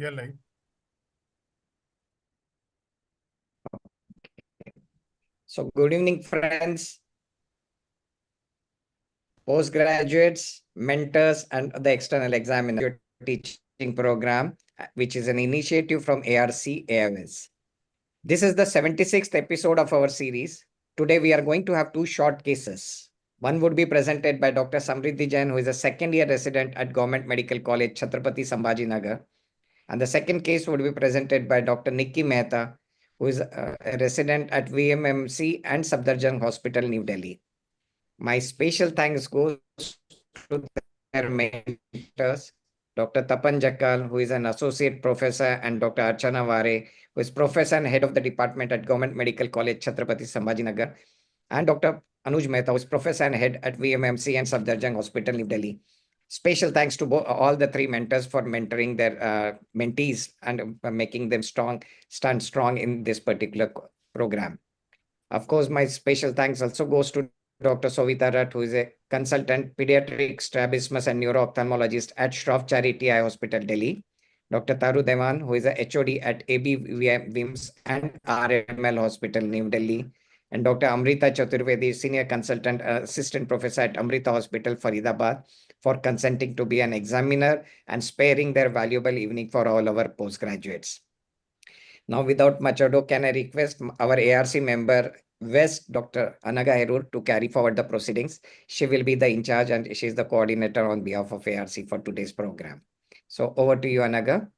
Yeah, like. So good evening, friends, postgraduates, mentors, and the external examiners teaching program, which is an initiative from ARC AIS. This is the 76th episode of our series. Today we are going to have two short cases. One would be presented by Dr. Samriddhi Jain, who is a second year resident at Government Medical College, Chhatrapati Sambhajinagar. And the second case would be presented by Dr. Nikki Mehta, who is a resident at VMMC and Safdarjung Hospital, New Delhi. My special thanks goes to their mentors, Dr. Tapan Jakkal, who is an associate professor, and Dr. Archana Vare, who is professor and head of the department at Government Medical College, Chhatrapati Sambhajinagar, and Dr. Anuj Mehta, who is professor and head at VMMC and Safdarjung Hospital, New Delhi. Special thanks to all the three mentors for mentoring their mentees and making them stand strong in this particular program. Of course, my special thanks also goes to Dr. Sovita Rath, who is a consultant pediatric strabismus and neuro-ophthalmologist at Shroff Charity Eye Hospital, Delhi. Dr. Taru Devan, who is a HOD at AB WIMS and RML Hospital, New Delhi. And Dr. Amrita Chaturvedi, senior consultant assistant professor at Amrita Hospital, Faridabad, for consenting to be an examiner and sparing their valuable evening for all our postgraduates. Now, without much ado, can I request our ARC member, West, Dr. Anaga Herur, to carry forward the proceedings. She will be the in charge and she is the coordinator on behalf of ARC for today's program. So over to you, Anaga.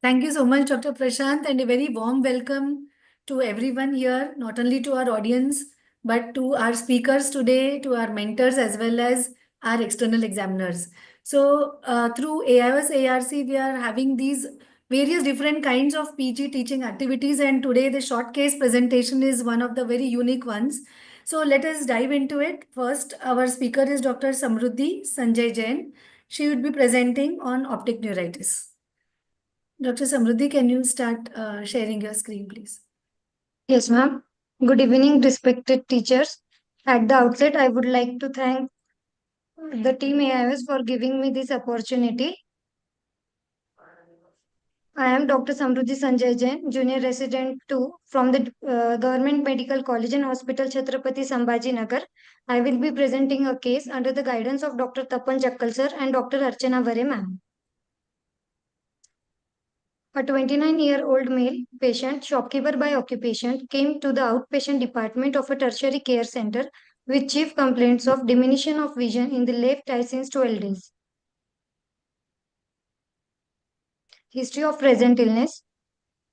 Thank you so much, Dr. Prashant, and a very warm welcome to everyone here, not only to our audience, but to our speakers today, to our mentors, as well as our external examiners. So through AIOS ARC, we are having these various different kinds of PG teaching activities, and today the short case presentation is one of the very unique ones. So let us dive into it. First, our speaker is Dr. Samruddhi Sanjay Jain. She would be presenting on optic neuritis. Dr. Samruddhi, can you start sharing your screen, please? Yes, ma'am. Good evening, respected teachers. At the outset, I would like to thank the team AIS for giving me this opportunity. I am Dr. Samruddhi Sanjay Jain, Junior Resident 2 from the Government Medical College and Hospital Chhatrapati Sambhajinagar. I will be presenting a case under the guidance of Dr. Tapan Jakkal sir and Dr. Archana Vare ma'am. A 29-year-old male patient, shopkeeper by occupation, came to the outpatient department of a tertiary care center with chief complaints of diminution of vision in the left eye since 12 days. History of present illness.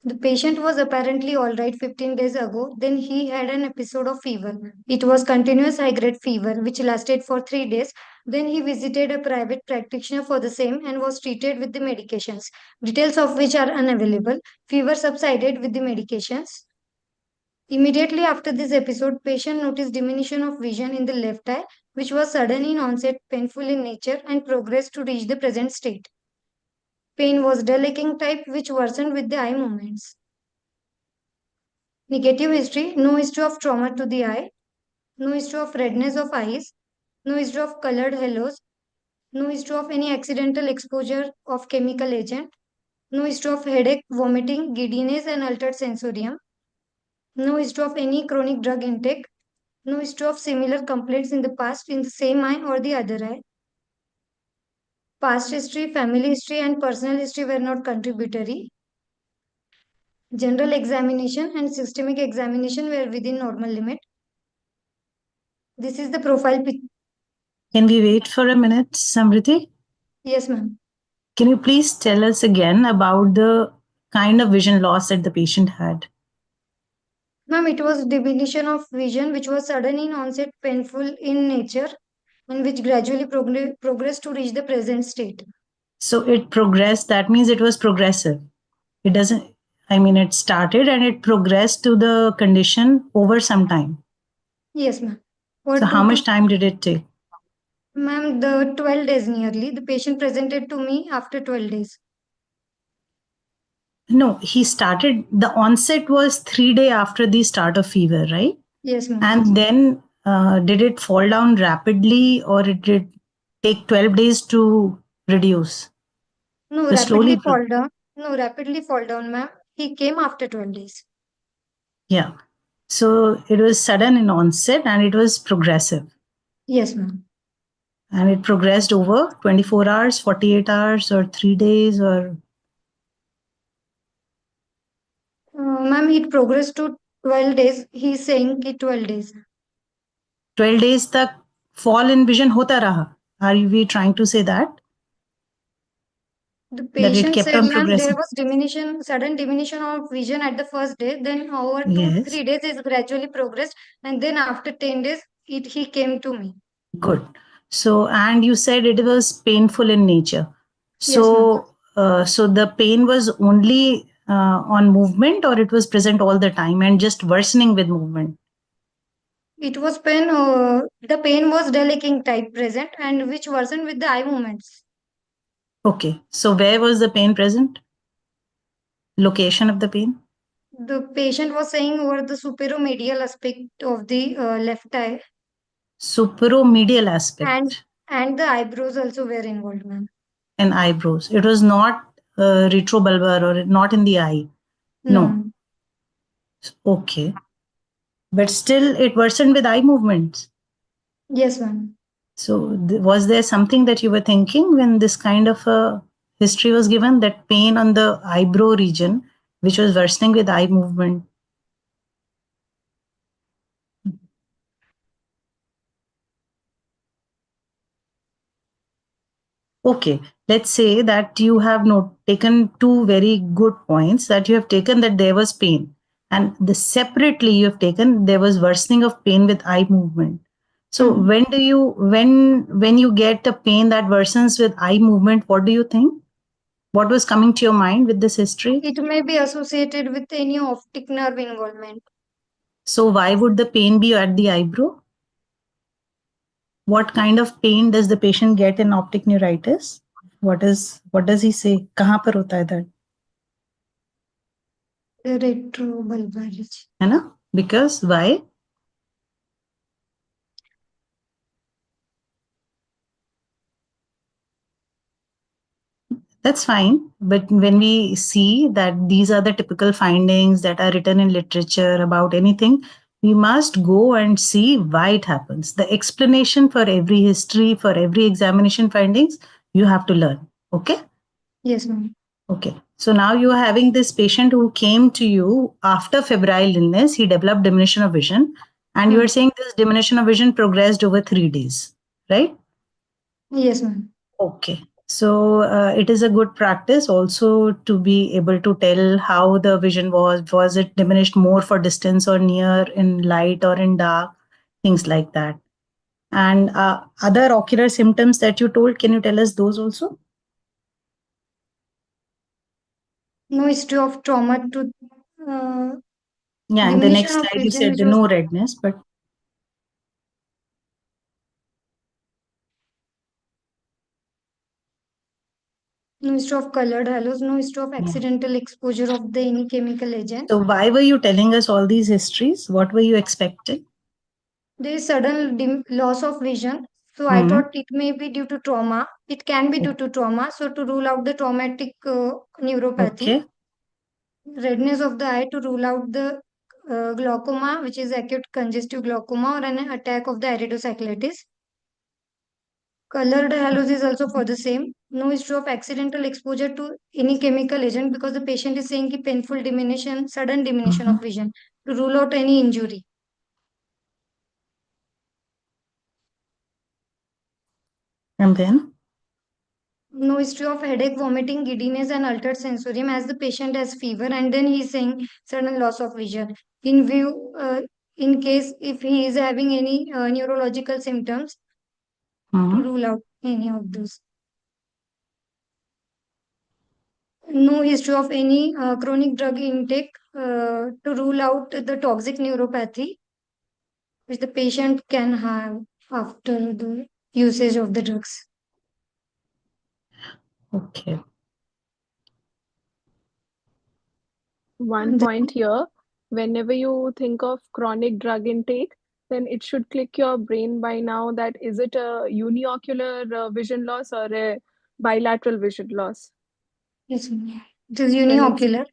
The patient was apparently all right 15 days ago. Then he had an episode of fever. It was continuous high-grade fever, which lasted for 3 days. Then he visited a private practitioner for the same and was treated with the medications, details of which are unavailable. Fever subsided with the medications. Immediately after this episode, patient noticed diminution of vision in the left eye, which was sudden in onset, painful in nature, and progressed to reach the present state. Pain was dull aching type, which worsened with the eye movements. Negative history, no history of trauma to the eye, no history of redness of eyes, no history of colored halos, no history of any accidental exposure of chemical agent, no history of headache, vomiting, giddiness, and altered sensorium, no history of any chronic drug intake, no history of similar complaints in the past in the same eye or the other eye. Past history, family history, and personal history were not contributory. General examination and systemic examination were within normal limit. This is the profile picture. Can we wait for a minute, Samriti? Yes, ma'am. Can you please tell us again about the kind of vision loss that the patient had? Ma'am, it was diminution of vision which was sudden in onset, painful in nature, and which gradually progressed to reach the present state. So it progressed, that means it was progressive. It doesn't, I mean, it started and it progressed to the condition over some time. Yes, ma'am. So how much time did it take? Ma'am, the 12 days nearly. The patient presented to me after 12 days. No, he started, the onset was 3 days after the start of fever, right? Yes, ma'am. And then did it fall down rapidly or it did take 12 days to reduce? No, rapidly fall down. No, rapidly fall down, ma'am. He came after 12 days. Yeah. So it was sudden in onset and it was progressive. Yes, ma'am. And it progressed over 24 hours, 48 hours, or 3 days, or Ma'am, it progressed to 12 days. He's saying कि 12 days. 12 days तक fall in vision hota raha. Are we trying to say that? The That it patient kept said, on ma'am, there progressing? was sudden diminution of vision at the first day. Then over Yes. 2-3 days, it gradually progressed, and then after 10 days, he came to me. Good. So, and you said it was painful in nature. Yes, ma'am. So the pain was only on movement, or it was present all the time and just worsening with movement? It was pain. The pain was delicate type present, and which worsened with the eye movements. Okay. So where was the pain present? Location of the pain? The patient was saying over the superomedial aspect of the left eye, Superomedial aspect and the eyebrows also were involved, ma'am. and eyebrows. It was not retrobulbar or not in the eye. No. No. Okay. But still, it worsened with eye movements. Yes, ma'am. So, was there something that you were thinking when this kind of a history was given, that pain on the eyebrow region, which was worsening with eye movement? Okay, let's say that you have taken two very good points, that you have taken that there was pain, and the separately you have taken there was worsening of pain with eye movement. So when you get a pain that worsens with eye movement, what do you think? What was coming to your mind with this history? It may be associated with any optic nerve involvement. So why would the pain be at the eyebrow? What kind of pain does the patient get in optic neuritis? What does he say? कहाँ पर होता है that? Retrobulbarity. है ना? Because why? That's fine. But when we see that these are the typical findings that are written in literature about anything, we must go and see why it happens. The explanation for every history, for every examination findings, you have to learn. Okay? Yes, ma'am. Okay. So now you are having this patient who came to you after febrile illness. He developed diminution of vision. And you are saying this diminution of vision progressed over 3 days, right? Yes, ma'am. Okay. So it is a good practice also to be able to tell how the vision was. Was it diminished more for distance or near, in light or in dark? Things like that. And other ocular symptoms that you told, can you tell us those also? No history of trauma to Yeah, in the next diminution of slide you vision, said which was no redness, but no history of colored halos, no history of yeah. accidental exposure of the any chemical agent. So why were you telling us all these histories? What were you expecting? There is sudden loss of vision. So I Hmm. thought it may be due to trauma. It can be due to trauma. So to rule out the traumatic neuropathy, Okay. redness of the eye to rule out the glaucoma, which is acute congestive glaucoma or an attack of the iridocyclitis. Colored halos is also for the same. No history of accidental exposure to any chemical agent because the patient is saying ki painful diminution, sudden diminution of Mhm. vision to rule out any injury. And then? No history of headache, vomiting, giddiness, and altered sensorium as the patient has fever, and then he's saying sudden loss of vision. In view, in case if he is having any neurological symptoms, to Mhm. rule out any of those. No history of any chronic drug intake to rule out the toxic neuropathy which the patient can have after the usage of the drugs. Okay. One point here, whenever you think of chronic drug intake, then it should click your brain by now that is it a uniocular vision loss or a bilateral vision loss? Yes, ma'am. It is Then it's uniocular.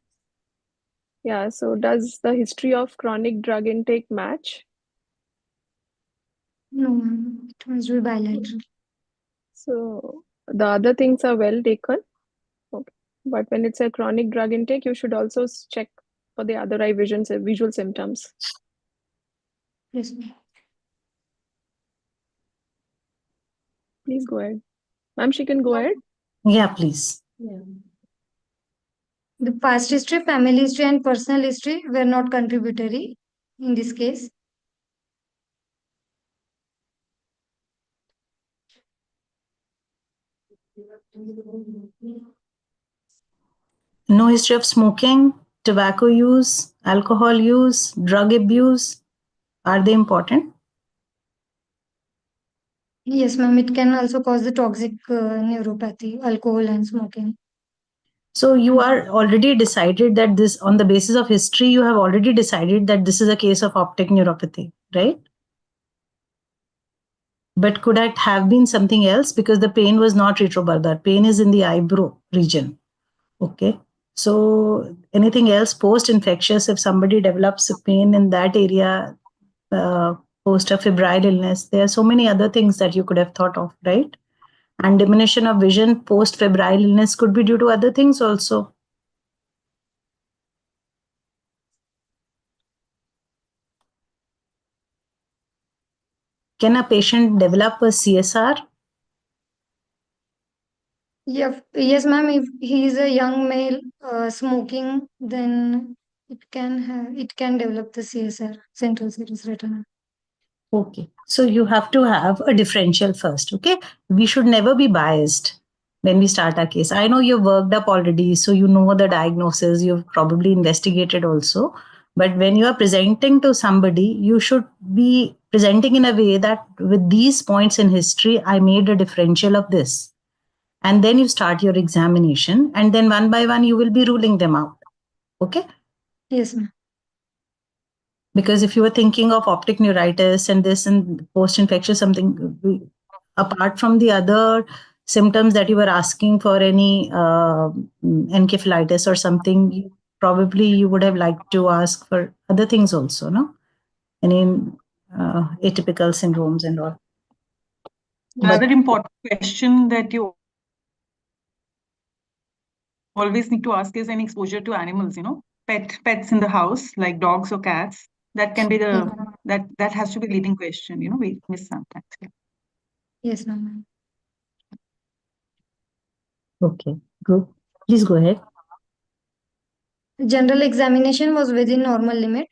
yeah. So does the history of chronic drug intake match? No, ma'am. It must be bilateral. So the other things are well taken. Okay. But when it's a chronic drug intake, you should also check for the other eye visual symptoms. Yes, ma'am. Please go ahead. Ma'am, she can go ahead. Yeah, please. The past history, family history, and personal history were not contributory in this case. No history of smoking, tobacco use, alcohol use, drug abuse. Are they important? Yes, ma'am. It can also cause the toxic neuropathy, alcohol and smoking. So you are already decided that this, on the basis of history, you have already decided that this is a case of optic neuropathy, right? But could it have been something else? Because the pain was not retrobulbar. Pain is in the eyebrow region. Okay. So anything else post-infectious, if somebody develops a pain in that area, post a febrile illness, there are so many other things that you could have thought of, right? And diminution of vision post febrile illness could be due to other things also. Can a patient develop a CSR? Yeah, yes, ma'am. If he is a young male smoking, then it can develop the CSR, central serous retina. Okay. So you have to have a differential first. Okay. We should never be biased when we start our case. I know you've worked up already, so you know the diagnosis, you've probably investigated also. But when you are presenting to somebody, you should be presenting in a way that with these points in history, I made a differential of this. And then you start your examination, and then one by one, you will be ruling them out. Okay. Yes, ma'am. Because if you were thinking of optic neuritis and this and post-infectious something, apart from the other symptoms that you were asking for any encephalitis or something, probably you would have liked to ask for other things also, no? Any atypical syndromes and all. Another But important question that you always need to ask is any exposure to animals, pets in the house, like dogs or cats. That can be Yes, that has to be leading question, we miss sometimes. Yeah. yes, ma'am. okay, good. Please go ahead. General examination was within normal limit.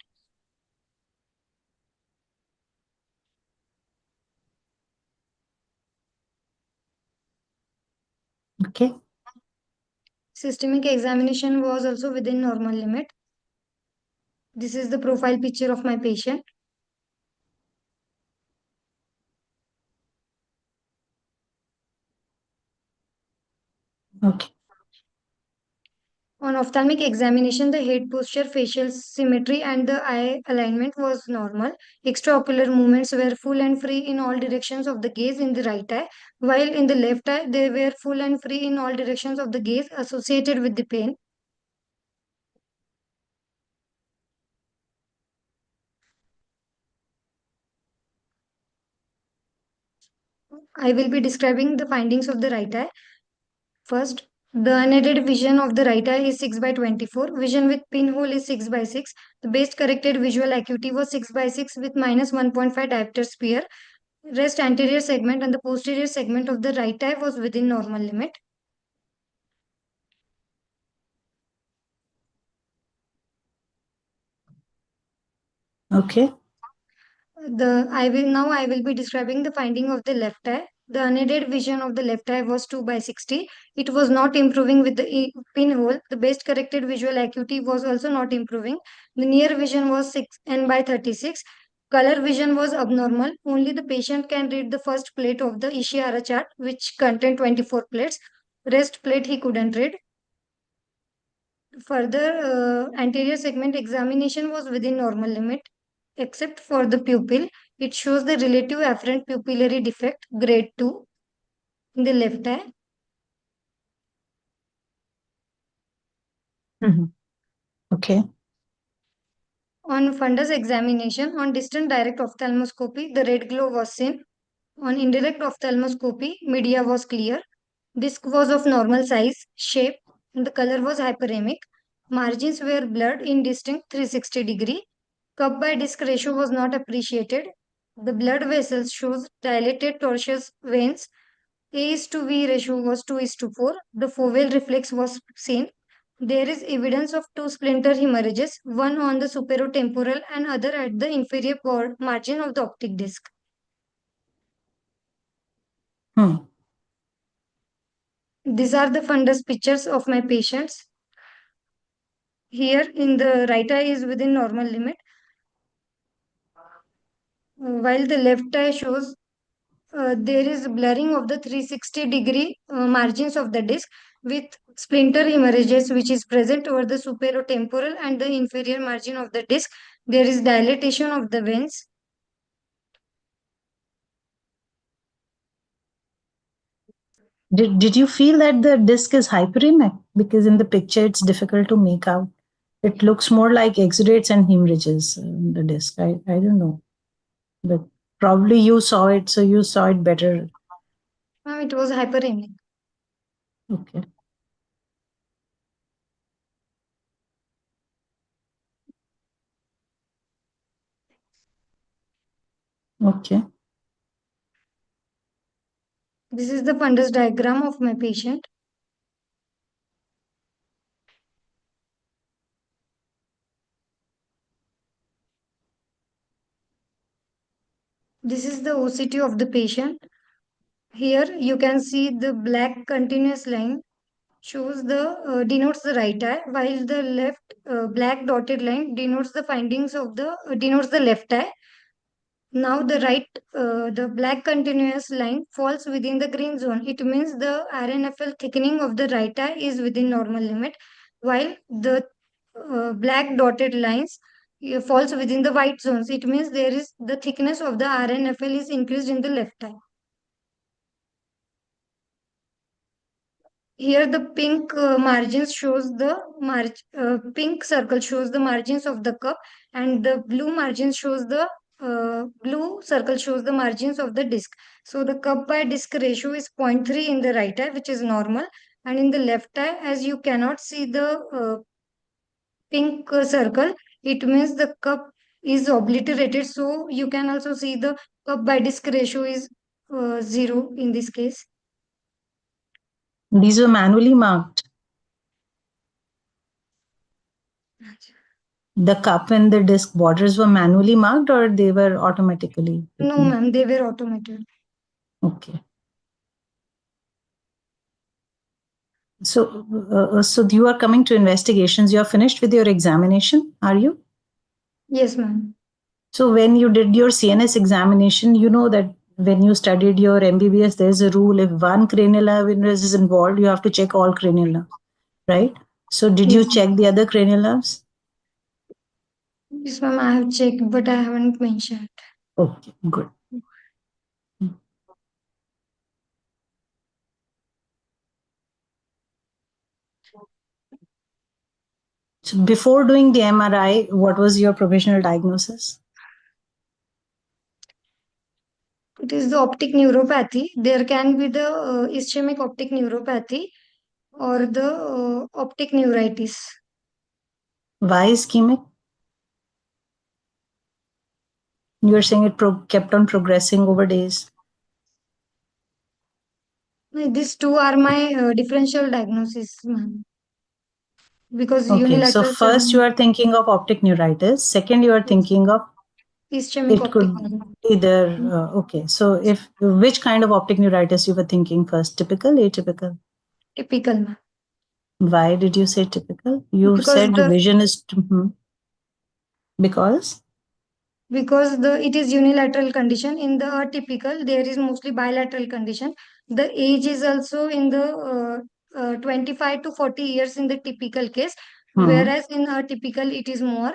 Okay. Systemic examination was also within normal limit. This is the profile picture of my patient. Okay. On ophthalmic examination, the head posture, facial symmetry, and the eye alignment was normal. Extraocular movements were full and free in all directions of the gaze in the right eye, while in the left eye, they were full and free in all directions of the gaze associated with the pain. I will be describing the findings of the right eye. First, the unaided vision of the right eye is 6 by 24. Vision with pinhole is 6 by 6. The best corrected visual acuity was 6 by 6 with minus 1.5 diopter sphere. Rest anterior segment and the posterior segment of the right eye was within normal limit. Okay. I will be describing the finding of the left eye. The unaided vision of the left eye was 2 by 60. It was not improving with the pinhole. The best corrected visual acuity was also not improving. The near vision was 6 n by 36. Color vision was abnormal. Only the patient can read the first plate of the Ishihara chart, which contained 24 plates. Rest plate he couldn't read. Further, anterior segment examination was within normal limit, except for the pupil. It shows the relative afferent pupillary defect, grade 2, in the left eye. Mhm. Okay. On fundus examination, on distant direct ophthalmoscopy, the red glow was seen. On indirect ophthalmoscopy, media was clear. Disc was of normal size, shape, and the color was hyperemic. Margins were blurred in distinct 360-degree. Cup by disc ratio was not appreciated. The blood vessels shows dilated tortuous veins. A is to V ratio was 2 is to 4. The foveal reflex was seen. There is evidence of two splinter hemorrhages, one on the superotemporal and other at the inferior margin of the optic disc. Hmm. These are the fundus pictures of my patients. Here in the right eye is within normal limit, while the left eye shows there is blurring of the 360-degree margins of the disc with splinter hemorrhages which is present over the superotemporal and the inferior margin of the disc. There is dilatation of the veins. Did you feel that the disc is hyperemic? Because in the picture it's difficult to make out. It looks more like exudates and hemorrhages in the disc. I don't know. But probably you saw it, so you saw it better. It was hyperemic. Okay. Okay. This is the fundus diagram of my patient. This is the OCT of the patient. Here you can see the black continuous line shows the denotes the right eye, while the left black dotted line denotes the findings of the denotes the left eye. Now the black continuous line falls within the green zone. It means the RNFL thickening of the right eye is within normal limit, while the black dotted lines falls within the white zones. It means there is the thickness of the RNFL is increased in the left eye. Here the pink margins shows the pink circle shows the margins of the cup, and the blue margin shows the blue circle shows the margins of the disc. So the cup by disc ratio is 0.3 in the right eye, which is normal, and in the left eye, as you cannot see the pink circle, it means the cup is obliterated. So you can also see the cup by disc ratio is 0 in this case. These were manually marked. The cup and the disc borders were manually marked or they were automatically? No, ma'am, they were automated. Okay. So you are coming to investigations. You are finished with your examination, are you? Yes, ma'am. So when you did your CNS examination, you know that when you studied your MBBS, there's a rule: if one cranial nerve is involved, you have to check all cranial nerves, right? So did you Yes, check the other cranial nerves? yes, ma'am. I have checked, but I haven't mentioned. Okay, good. So before doing the MRI, what was your provisional diagnosis? It is the optic neuropathy. There can be the ischemic optic neuropathy or the optic neuritis. Why ischemic? You are saying it kept on progressing over days. These two are my differential diagnosis, ma'am. Because Okay, so unilateral first you are thinking of optic neuritis. Second, you are thinking of ischemic it optic could neuropathy. either. Okay, so if which kind of optic neuritis you were thinking first? Typical, atypical? Typical, ma'am. Why did you say typical? You Because said the vision is because. it is unilateral condition. In the atypical there is mostly bilateral condition. The age is also in the 25 to 40 years in the typical case, Hmm. whereas in atypical it is more.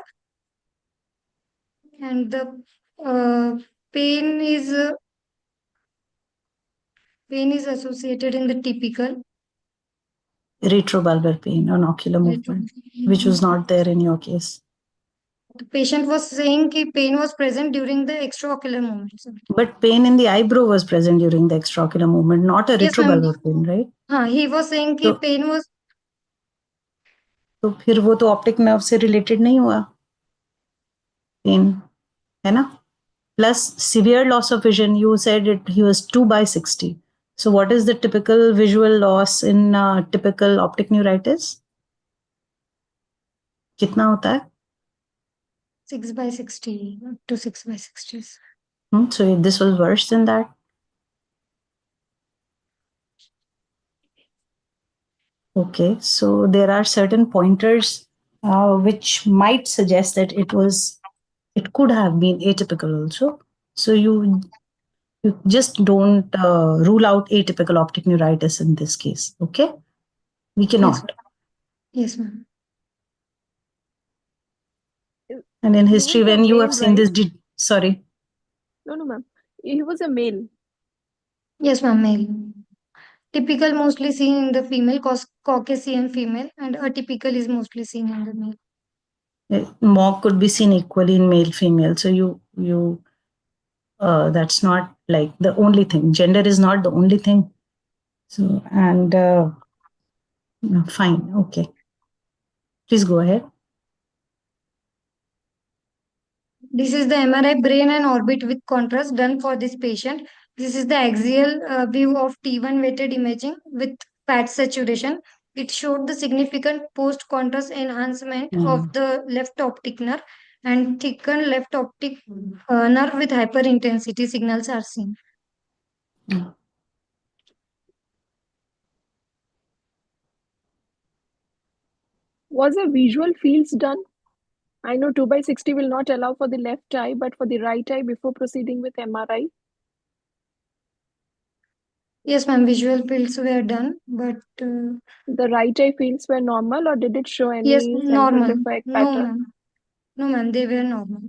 And the uh, pain is uh, pain is associated in the typical. Retrobulbar pain on ocular movement, which was not there in your case. The patient was saying that pain was present during the extraocular movement, sir. But pain in the eyebrow was present during the extraocular movement, not a Yes, ma'am. retrobulbar pain, right? He was saying that pain was. तो फिर वो तो optic nerve से related नहीं हुआ pen, है ना? Plus severe loss of vision. You said he was 2/60. So what is the typical visual loss in typical optic neuritis? कितना होता है? 6/60 to 6/60. So this was worse than that. Okay, so there are certain pointers which might suggest that it could have been atypical also. So you just don't rule out atypical optic neuritis in this case. Okay, we cannot. Yes, ma'am. And in He history, was a when you have male, seen right? this, sorry. No, ma'am. He was a male. Yes, ma'am, male. Typical mostly seen in the female, Caucasian female, and atypical is mostly seen in the male. Mock could be seen equally in male, female. So you that's not like the only thing. Gender is not the only thing. So and fine, okay. Please go ahead. This is the MRI brain and orbit with contrast done for this patient. This is the axial view of T1 weighted imaging with fat saturation. It showed the significant post-contrast enhancement of the left optic nerve and thickened left optic nerve with hyperintensity signals are seen. Was a visual fields done? I know 2/60 will not allow for the left eye, but for the right eye before proceeding with MRI. Yes, ma'am, visual fields were done, but the right eye fields were normal, or did it show any yes, central normal. defect No, pattern? ma'am. No, ma'am, they were normal.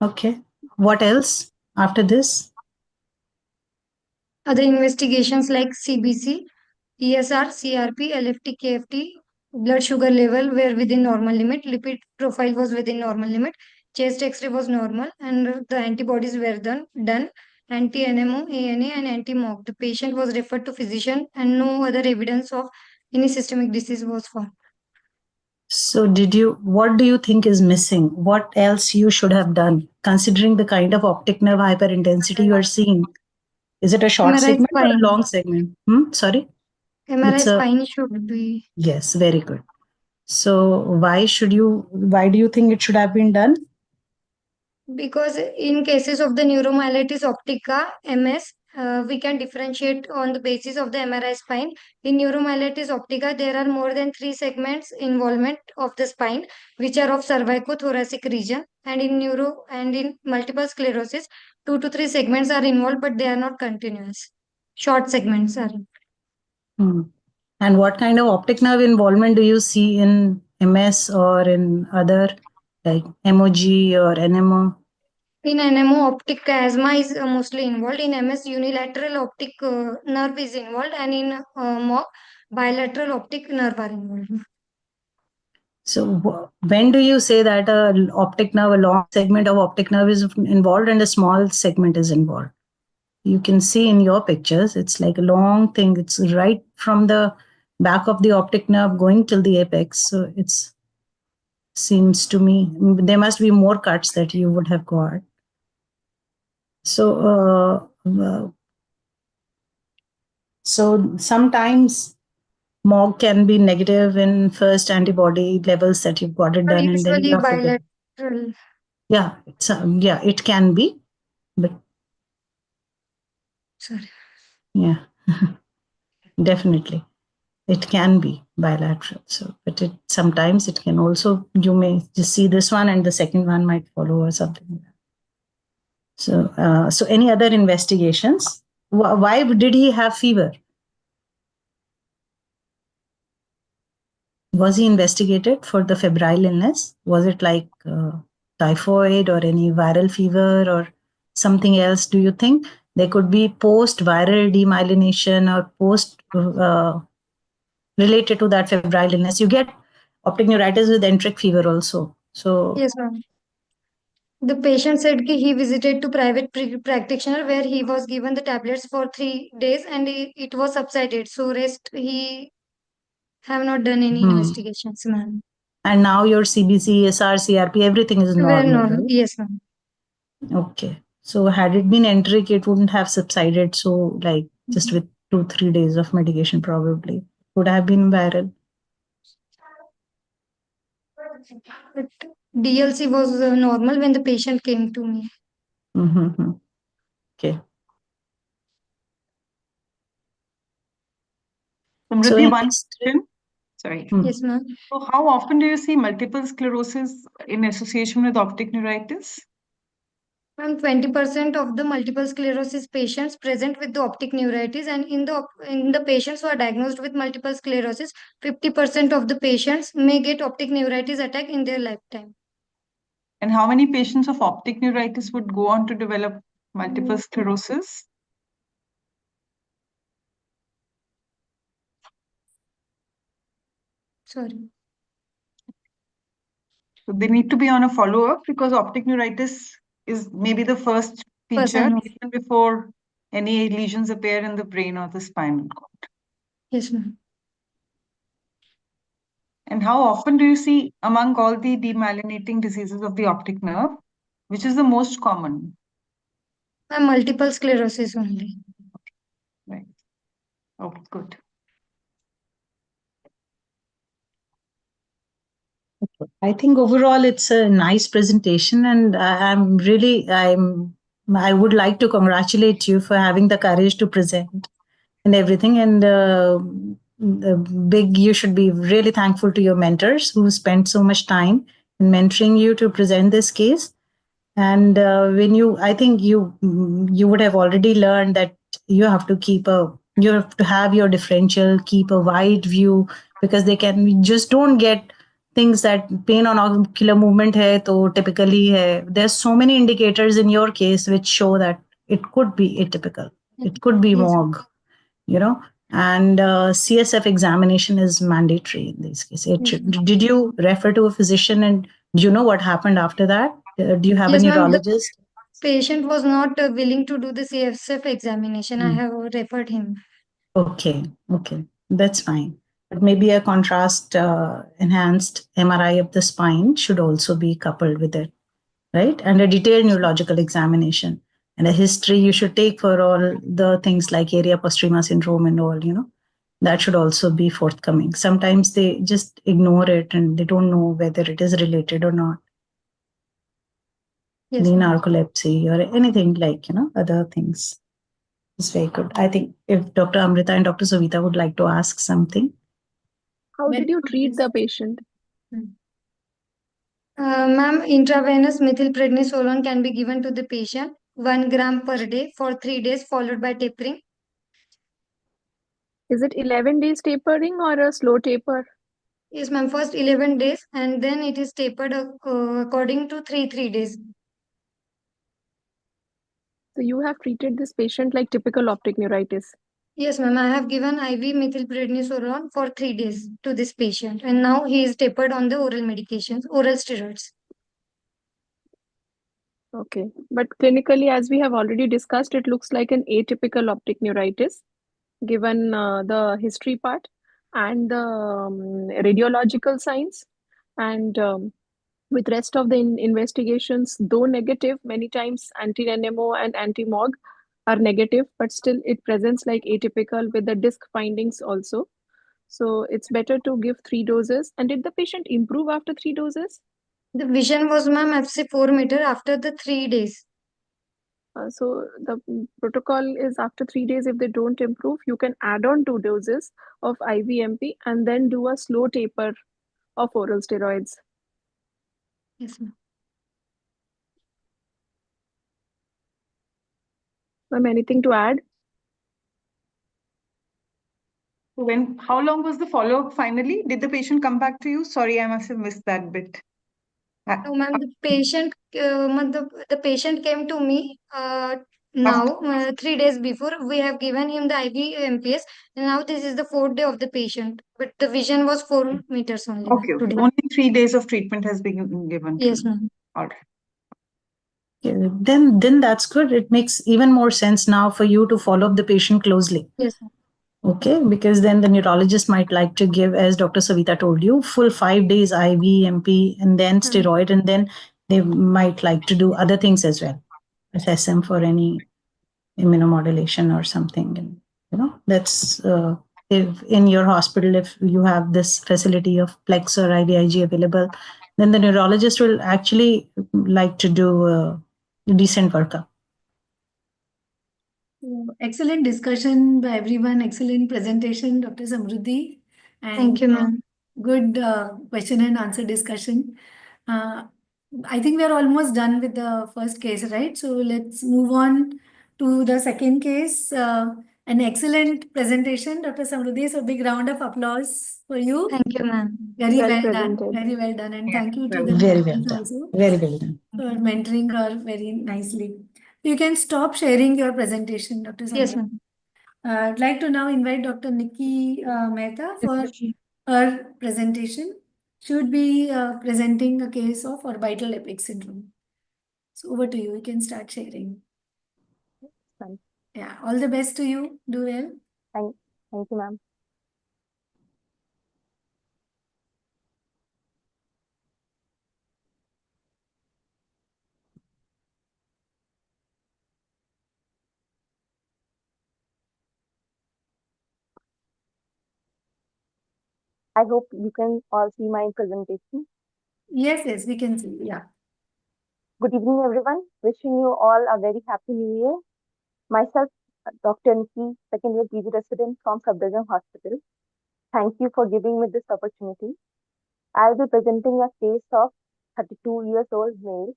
Okay. What else after this? Other investigations like CBC, ESR, CRP, LFT, KFT, blood sugar level were within normal limit, lipid profile was within normal limit, chest X-ray was normal, and the antibodies were done anti-NMO, ANA, and anti-MOG. The patient was referred to physician, and no other evidence of any systemic disease was found. So what do you think is missing? What else you should have done, considering the kind of optic nerve hyperintensity you are seeing? Is it a short MRI segment or a spine. long segment? Sorry? MRI It's spine should be. Yes, very good. So why do you think it should have been done? Because in cases of the neuromyelitis optica, MS, we can differentiate on the basis of the MRI spine. In neuromyelitis optica, there are more than 3 segments involvement of the spine, which are of cervicothoracic region. And in multiple sclerosis, 2 to 3 segments are involved, but they are not continuous. Short segments are. And what kind of optic nerve involvement do you see in MS or in other like MOG or NMO? In NMO, optic chiasma is mostly involved. In MS, unilateral optic nerve is involved, and in MOG, bilateral optic nerve are involved. So when do you say that a long segment of optic nerve is involved and a small segment is involved? You can see in your pictures, it's like a long thing. It's right from the back of the optic nerve going till the apex. So it's seems to me there must be more cuts that you would have got. So so sometimes MOG can be negative in first antibody levels that you've got it done, and then Usually you have to get. bilateral. Yeah, it can be, but Sorry. yeah, definitely. It can be bilateral. So, but sometimes it can also, you may just see this one and the second one might follow or something like that. So any other investigations? Why did he have fever? Was he investigated for the febrile illness? Was it like typhoid or any viral fever or something else, do you think? There could be post-viral demyelination or post related to that febrile illness. You get optic neuritis with enteric fever also. So Yes, ma'am. The patient said he visited to private practitioner where he was given the tablets for 3 days and it was subsided. So rest he have not done any hmm. investigations, ma'am. And now your CBC, SR, CRP, everything is Well, normal, no, right? yes, ma'am. Okay. So had it been enteric, it wouldn't have subsided. So like just with 2-3 days of medication, probably would have been viral. But DLC was normal when the patient came to me. Mm-hmm. Okay. So Samriddhi, in one next, question. Sorry. Yes, ma'am. So how often do you see multiple sclerosis in association with optic neuritis? Ma'am, 20% of the multiple sclerosis patients present with the optic neuritis, and in the patients who are diagnosed with multiple sclerosis, 50% of the patients may get optic neuritis attack in their lifetime. And how many patients of optic neuritis would go on to develop multiple sclerosis? Sorry. So they need to be on a follow-up because optic neuritis is maybe the first feature Person. even before any lesions appear in the brain or the spinal cord. Yes, ma'am. And how often do you see among all the demyelinating diseases of the optic nerve, which is the most common? Ma'am, multiple sclerosis only. Right. Okay, good. I think overall it's a nice presentation, and I would like to congratulate you for having the courage to present and everything. And big, you should be really thankful to your mentors who spent so much time in mentoring you to present this case. And when you, I think you would have already learned that you have to you have to have your differential, keep a wide view, because they can just don't get things that pain on ocular movement hai to typically hai. There's so many indicators in your case which show that it could be atypical, it could be Yes. MOG, you know. And CSF examination is mandatory in this case. Yes, Did you refer to a physician, and do you know what happened after that? Do you have a yes, ma'am. The neurologist? patient was not willing to do the CSF examination. I Hmm. have referred him. Okay, okay, that's fine. But maybe a contrast enhanced MRI of the spine should also be coupled with it, right? And a detailed neurological examination and a history you should take for all the things like area postrema syndrome and all, you know, that should also be forthcoming. Sometimes they just ignore it and they don't know whether it is related or not. Yes, Any ma'am. narcolepsy or anything like, you know, other things. It's very good. I think if Dr. Amrita and Dr. Savita would like to ask something. How Very did you good. treat the patient? Ma'am, intravenous methylprednisolone can be given to the patient 1 gram per day for 3 days, followed by tapering. Is it 11 days tapering or a slow taper? Yes, ma'am. First 11 days, and then it is tapered according to 3 days. So you have treated this patient like typical optic neuritis. Yes, ma'am. I have given IV methylprednisolone for 3 days to this patient, and now he is tapered on the oral medications, oral steroids. Okay. But clinically, as we have already discussed, it looks like an atypical optic neuritis, given the history part and the radiological signs. And with rest of the investigations, though negative, many times anti-NMO and anti-MOG are negative, but still it presents like atypical with the disc findings also. So it's better to give 3 doses. And did the patient improve after 3 doses? The vision was, ma'am, FC 4 meter after the 3 days. So the protocol is after 3 days, if they don't improve, you can add on 2 doses of IVMP and then do a slow taper of oral steroids. Yes, ma'am. Anything to add? How long was the follow-up finally? Did the patient come back to you? Sorry, I must have missed that bit. No, ma'am, the patient came to me Now, 3 days before, we have given him the IV MPS. And now this is the 4th day of the patient. But the vision was 4 meters only, ma'am, Okay, okay. today. Only 3 days of treatment has been given to Yes, you. ma'am. All right. Yeah, then that's good. It makes even more sense now for you to follow up the patient closely. Yes, ma'am. Okay, because then the neurologist might like to give, as Dr. Savita told you, full 5 days IV, MP, and then steroid, and then they might like to do other things as well, assess them for any immunomodulation or something. And that's if in your hospital, if you have this facility of Plex or IVIG available, then the neurologist will actually like to do a decent workup. Excellent discussion by everyone. Excellent presentation, Dr. Samruddhi. Thank you, ma'am. Good question and answer discussion. I think we are almost done with the first case, right? So let's move on to the second case. An excellent presentation, Dr. Samruddhi. So big round of applause for you. Thank you, ma'am. Very Well well done. presented. Very well done. And Yeah, thank you to well the Very well mentors done. also Very well done. for mentoring her very nicely. You can stop sharing your presentation, Dr. Yes, Samruddhi. ma'am. I'd like to now invite Dr. Nikki Mehta for her presentation. She would be presenting a case of orbital epic syndrome. So over to you. You can start sharing. Fine. Yeah, all the best to you. Do well. Thank you, ma'am. I hope you can all see my presentation. Yes, we can see. Yeah. Good evening, everyone. Wishing you all a very happy new year. Myself, Dr. Nikki, second year PG resident from Subdivision Hospital. Thank you for giving me this opportunity. I'll be presenting a case of 32 years old male,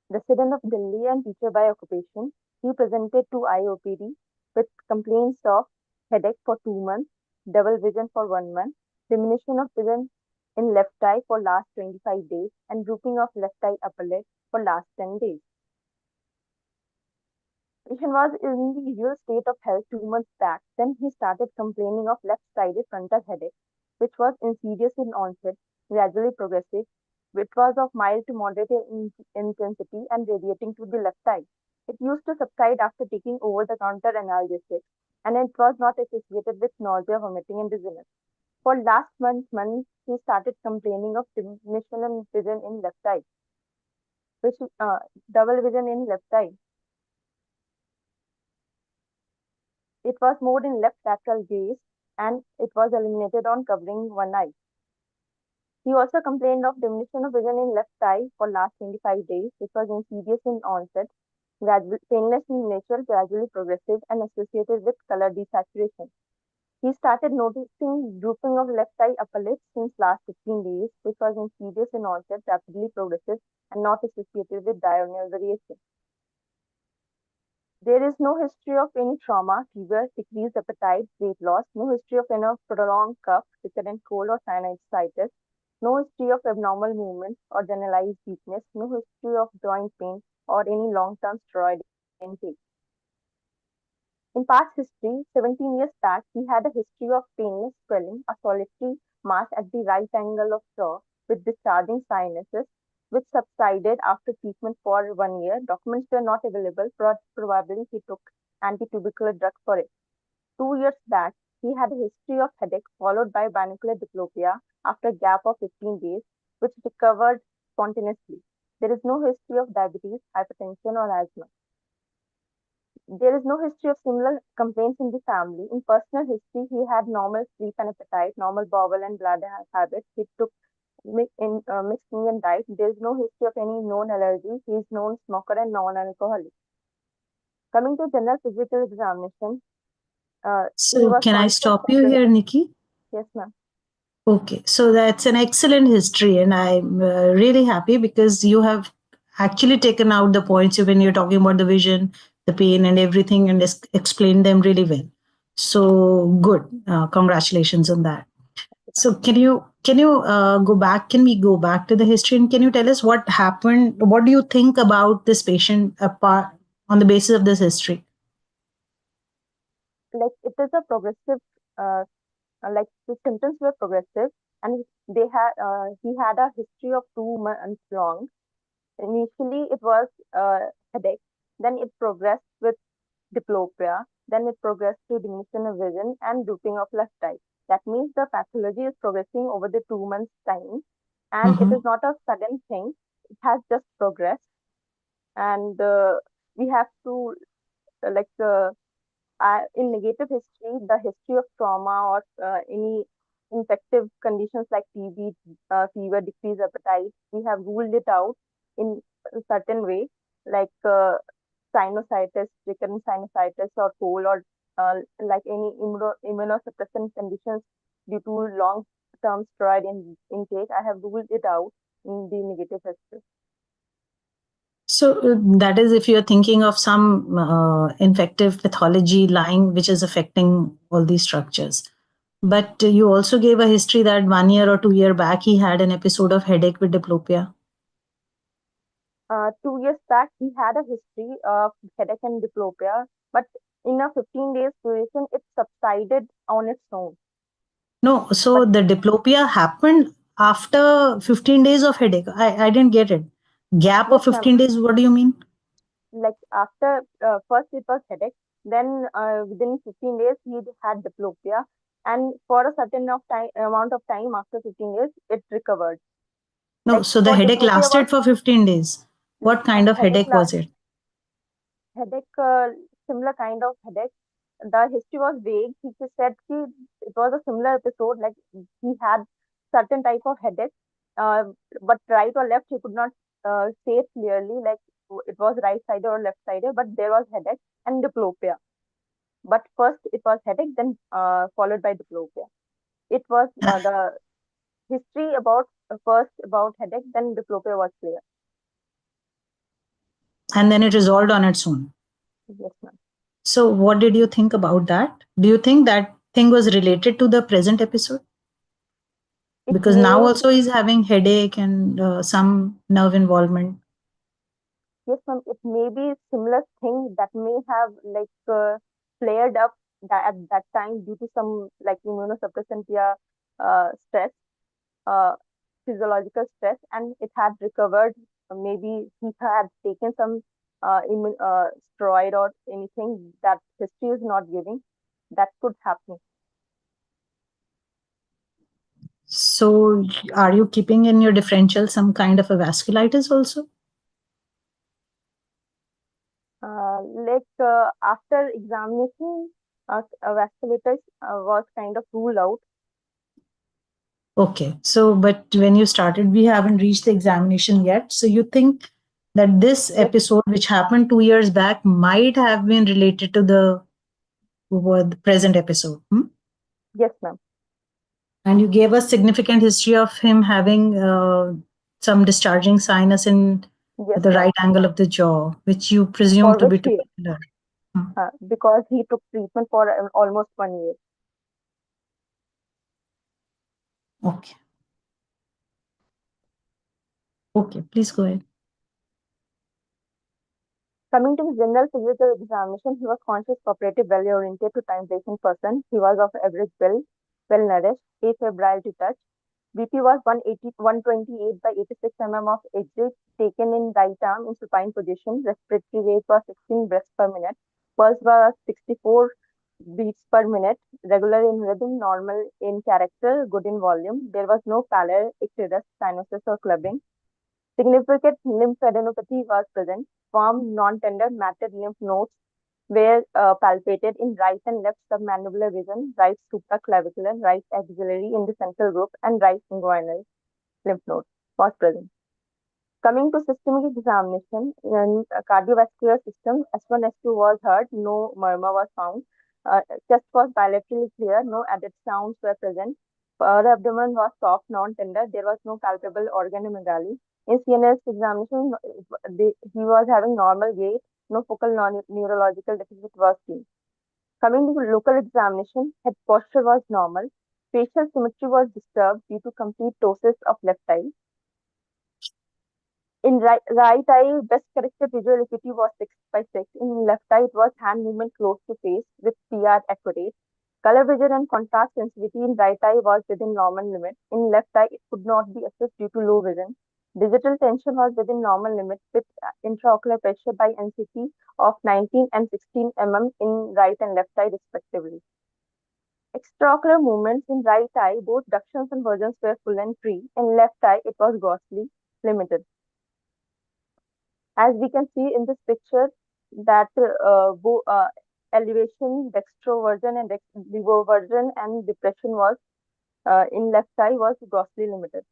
resident of Delhi and teacher by occupation. He presented to IOPD with complaints of headache for 2 months, double vision for 1 month, diminution of vision in left eye for last 25 days, and drooping of left eye upper lid for last 10 days. Patient was in the usual state of health 2 months back. Then he started complaining of left-sided frontal headache, which was insidious in onset, gradually progressive, which was of mild to moderate in intensity and radiating to the left eye. It used to subside after taking over-the-counter analgesics, and it was not associated with nausea, vomiting, and dizziness. For last month, he started complaining of diminution in vision in left eye, which double vision in left eye. It was more in left lateral gaze and it was eliminated on covering one eye. He also complained of diminution of vision in left eye for last 25 days, which was insidious in onset, painless in nature, gradually progressive, and associated with color desaturation. He started noticing drooping of left eye upper lid since last 15 days, which was insidious in onset, rapidly progressive, and not associated with diurnal variation. There is no history of any trauma, fever, decreased appetite, weight loss, no history of any prolonged cough, recurrent cold or sinusitis, no history of abnormal movements or generalized weakness, no history of joint pain or any long-term steroid intake. In past history, 17 years back, he had a history of painless swelling, a solitary mass at the right angle of jaw with discharging sinuses, which subsided after treatment for 1 year. Documents were not available, but probably he took antitubercular drug for it. 2 years back, he had a history of headache followed by binocular diplopia after a gap of 15 days, which recovered spontaneously. There is no history of diabetes, hypertension, or asthma. There is no history of similar complaints in the family. In personal history, he had normal sleep and appetite, normal bowel and bladder habits. He took mixed Indian diet. There is no history of any known allergy. He is known smoker and non-alcoholic. Coming to general physical examination, So can I stop you here, Nikki? Yes, ma'am. Okay, so that's an excellent history, and I'm really happy because you have actually taken out the points when you're talking about the vision, the pain, and everything, and explained them really well. So good, congratulations on that. So can you go back? Can we go back to the history and can you tell us what happened? What do you think about this patient apart on the basis of this history? Like it is a progressive, uh, like the symptoms were progressive, and he had a history of 2 months long. Initially, it was headache, then it progressed with diplopia, then it progressed to diminution of vision and drooping of left eye. That means the pathology is progressing over the 2 months' time, and it is not a sudden thing. It has just progressed, and we have to like in negative history, the history of trauma or any infective conditions like TB, fever, decreased appetite, we have ruled it out in a certain way, like sinusitis, recurrent sinusitis, or cold, or like any immunosuppressant conditions due to long-term steroid intake. I have ruled it out in the negative history. So that is if you're thinking of some infective pathology lying which is affecting all these structures. But you also gave a history that 1 year or 2 year back he had an episode of headache with diplopia. 2 years back, he had a history of headache and diplopia, but in a 15 days duration, it subsided on its own. No, so But the diplopia happened after 15 days of headache. I didn't get it. Gap yes, of ma'am, 15 days, what do you mean? like after first it was headache, then within 15 days he had diplopia, and for a certain of time amount of time after 15 days, it recovered. No, Like so the for headache diplopia was lasted for 15 days. What kind of headache, headache was it? headache, similar kind of headache. The history was vague. He just said it was a similar episode, like he had certain type of headache, uh, but right or left he could not say it clearly, like it was right sided or left sided, but there was headache and diplopia. But first it was headache, then followed by diplopia. It was the history about first about headache, then diplopia was clear. And then it resolved on its own. Yes, ma'am. So, what did you think about that? Do you think that thing was related to the present episode? It Because now may also he's having headache and some nerve involvement. Yes, ma'am. It may be similar thing that may have like flared up at that time due to some like immunosuppressant, yeah, stress, uh, physiological stress, and it had recovered. Maybe he had taken some steroid or anything that history is not giving. That could happen. So, are you keeping in your differential some kind of a vasculitis also? After examination, vasculitis was kind of ruled out. Okay. So, but when you started, we haven't reached the examination yet. So, you think that this Yes, episode, which happened 2 years back, might have been related to the present episode? yes, ma'am. And you gave us significant history of him having some discharging sinus in Yes, the ma'am. right angle of the jaw, which you presume For to which be he tubercular. Hmm. because he took treatment for almost 1 year. Okay. Okay. Please go ahead. Coming to his general physical examination, he was conscious, cooperative, well-oriented to time-patient person. He was of average build, well-nourished, afebrile to touch. BP was 180, 128 by 86 mm of exit taken in right arm in supine position. Respiratory rate was 16 breaths per minute. Pulse was 64 beats per minute. Regular in rhythm, normal in character, good in volume. There was no pallor, icterus, cyanosis, or clubbing. Significant lymphadenopathy was present. Firm, non-tender, matted lymph nodes were palpated in right and left submandibular region, right supraclavicular, right axillary in the central group, and right inguinal lymph node was present. Coming to systemic examination, in cardiovascular system, S1, S2 was heard, no murmur was found. Chest was bilaterally clear, no added sounds were present. The abdomen was soft, non-tender. There was no palpable organomegaly. In CNS examination, he was having normal gait, no focal neurological deficit was seen. Coming to local examination, head posture was normal. Facial symmetry was disturbed due to complete ptosis of left eye. In right eye, best corrected visual acuity was 6/6. In left eye, it was hand movement close to face with PR accurate. Color vision and contrast sensitivity in right eye was within normal limit. In left eye, it could not be assessed due to low vision. Digital tension was within normal limit with intraocular pressure by NCT of 19 and 16 mm in right and left eye respectively. Extraocular movements in right eye, both ductions and versions were full and free. In left eye, it was grossly limited. As we can see in this picture, that elevation, dextroversion, and levoversion and depression was in left eye was grossly limited.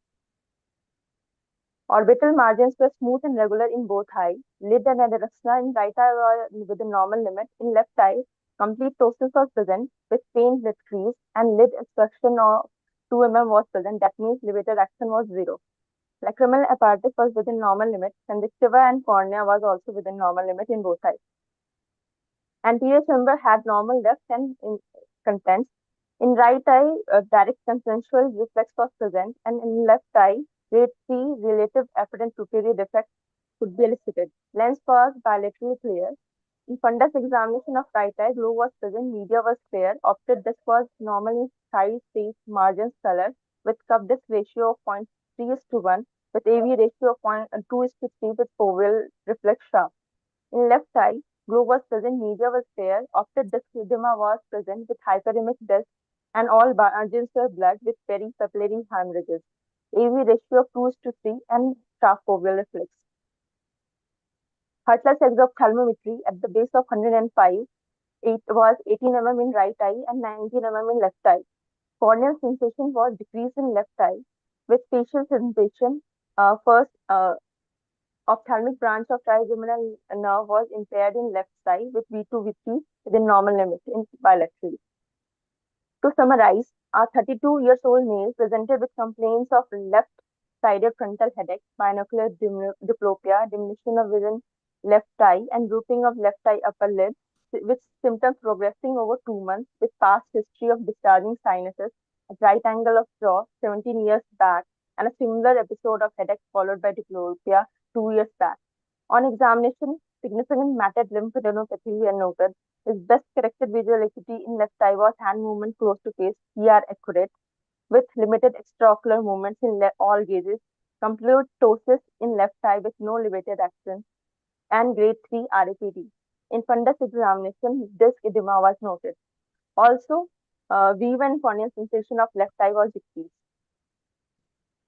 Orbital margins were smooth and regular in both eyes. Lid and adrexna in right eye were within normal limit. In left eye, complete ptosis was present with faint lid crease and lid obstruction of 2 mm was present. That means levator action was 0. Lacrimal apparatus was within normal limit. Conjunctiva and cornea was also within normal limit in both eyes. Anterior chamber had normal depth and contents. In right eye, direct consensual reflex was present, and in left eye, grade 3 relative apparent pupillary defect could be elicited. Lens was bilaterally clear. In fundus examination of right eye, glow was present, media was clear. Optic disc was normal in size, shape, margins, color, with cup disc ratio of 0.3:1, with AV ratio of 0.2:3 with foveal reflex shaft. In left eye, glow was present, media was clear, optic disc edema was present with hyperemic disc, and all margins were blood with peripapillary hemorrhages. AV ratio of 2:3 and shaft foveal reflex. Hertler's exophthalmometry at the base of 105, it was 18 mm in right eye and 19 mm in left eye. Corneal sensation was decreased in left eye with facial sensation. First, ophthalmic branch of trigeminal nerve was impaired in left side with V2, V3 within normal limits in bilaterally. To summarize, a 32 years old male presented with complaints of left-sided frontal headache, binocular diplopia, diminution of vision left eye, and drooping of left eye upper lid, with symptoms progressing over 2 months with past history of discharging sinuses at right angle of jaw 17 years back, and a similar episode of headache followed by diplopia 2 years back. On examination, significant matted lymphadenopathy were noted. His best corrected visual acuity in left eye was hand movement close to face, PR accurate, with limited extraocular movements in all gazes, complete ptosis in left eye with no levated action, and grade 3 RAPD. In fundus examination, disc edema was noted. Also, V1 corneal sensation of left eye was decreased.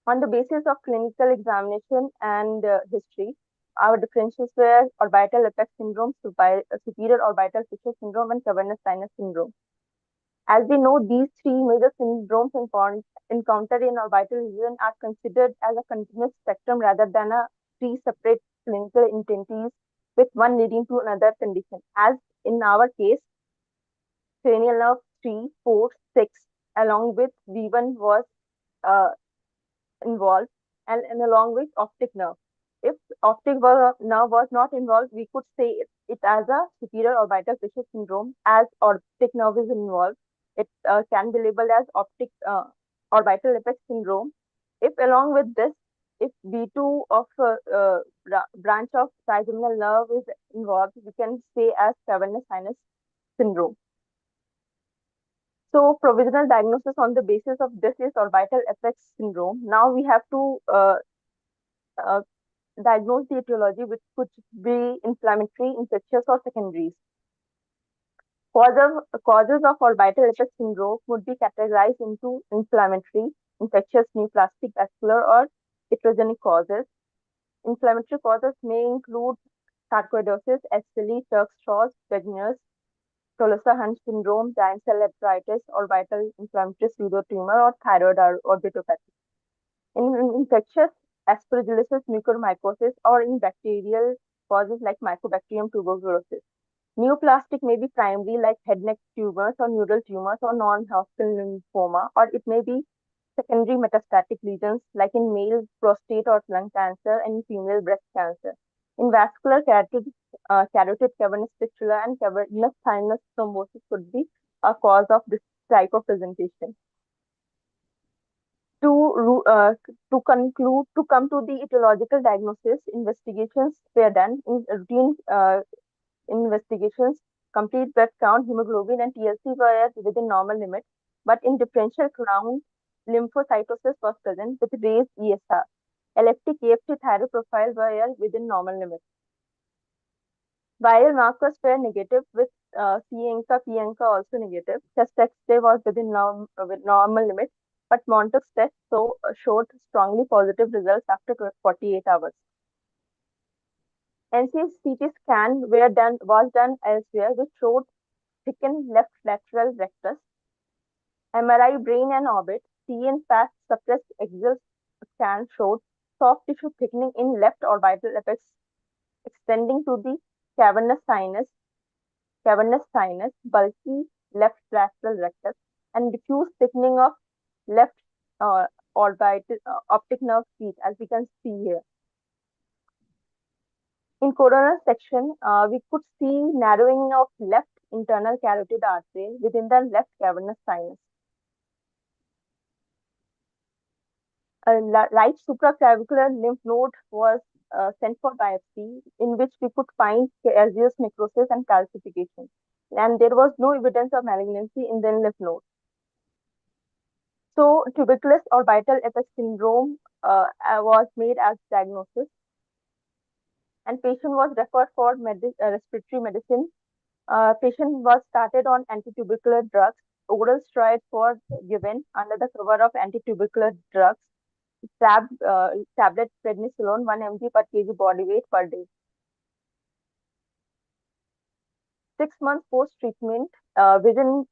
On the basis of clinical examination and history, our differentials were orbital apex syndrome, superior orbital fissure syndrome, and cavernous sinus syndrome. As we know, these three major syndromes encountered in orbital region are considered as a continuous spectrum rather than a three separate clinical entities with one leading to another condition. As in our case, cranial nerve 3, 4, 6, along with V1 was uh, involved, and along with optic nerve. If optic nerve was not involved, we could say it as a superior orbital fissure syndrome. As optic nerve is involved, it can be labeled as optic orbital apex syndrome. If along with this, if V2 of branch of trigeminal nerve is involved, we can say as cavernous sinus syndrome. So provisional diagnosis on the basis of this is orbital apex syndrome. Now we have to uh, diagnose the etiology, which could be inflammatory, infectious, or secondaries. Causes of orbital apex syndrome would be categorized into inflammatory, infectious, neoplastic, vascular, or heterogenic causes. Inflammatory causes may include sarcoidosis, SLE, Turk-Strauss, Wegener's, Tolosa-Hunt syndrome, giant cell arteritis, orbital inflammatory pseudotumor, or thyroid orbitopathy. In infectious, aspergillosis, mucormycosis, or in bacterial causes like Mycobacterium tuberculosis. Neoplastic may be primary like head neck tumors or neural tumors or non-Hodgkin lymphoma, or it may be secondary metastatic lesions like in male prostate or lung cancer and in female breast cancer. In vascular, carotid cavernous fistula and cavernous sinus thrombosis could be a cause of this type of presentation. To conclude, to come to the etiological diagnosis, investigations were done in routine investigations. Complete blood count, hemoglobin, and TLC were within normal limits, but in differential count, lymphocytosis was present with raised ESR. Elliptic AFT thyroid profile were within normal limits. Viral markers were negative with C-ANCA, P-ANCA also negative. Chest X-ray was with normal limits, but Montauk's test showed strongly positive results after 48 hours. NCCT scan was done elsewhere, which showed thickened left lateral rectus. MRI brain and orbit. T and fast suppressed axial scan showed soft tissue thickening in left orbital apex extending to the cavernous sinus, bulky left lateral rectus, and diffuse thickening of left orbital optic nerve sheath, as we can see here. In coronal section, we could see narrowing of left internal carotid artery within the left cavernous sinus. A right supraclavicular lymph node was sent for biopsy, in which we could find caseous necrosis and calcification. And there was no evidence of malignancy in the lymph node. So, tuberculous orbital apex syndrome was made as diagnosis, and patient was referred for respiratory medicine. Patient was started on antitubercular drugs. Oral steroids were given under the cover of antitubercular drugs. Tablet prednisolone 1 mg per kg body weight per day. 6 months post treatment, vision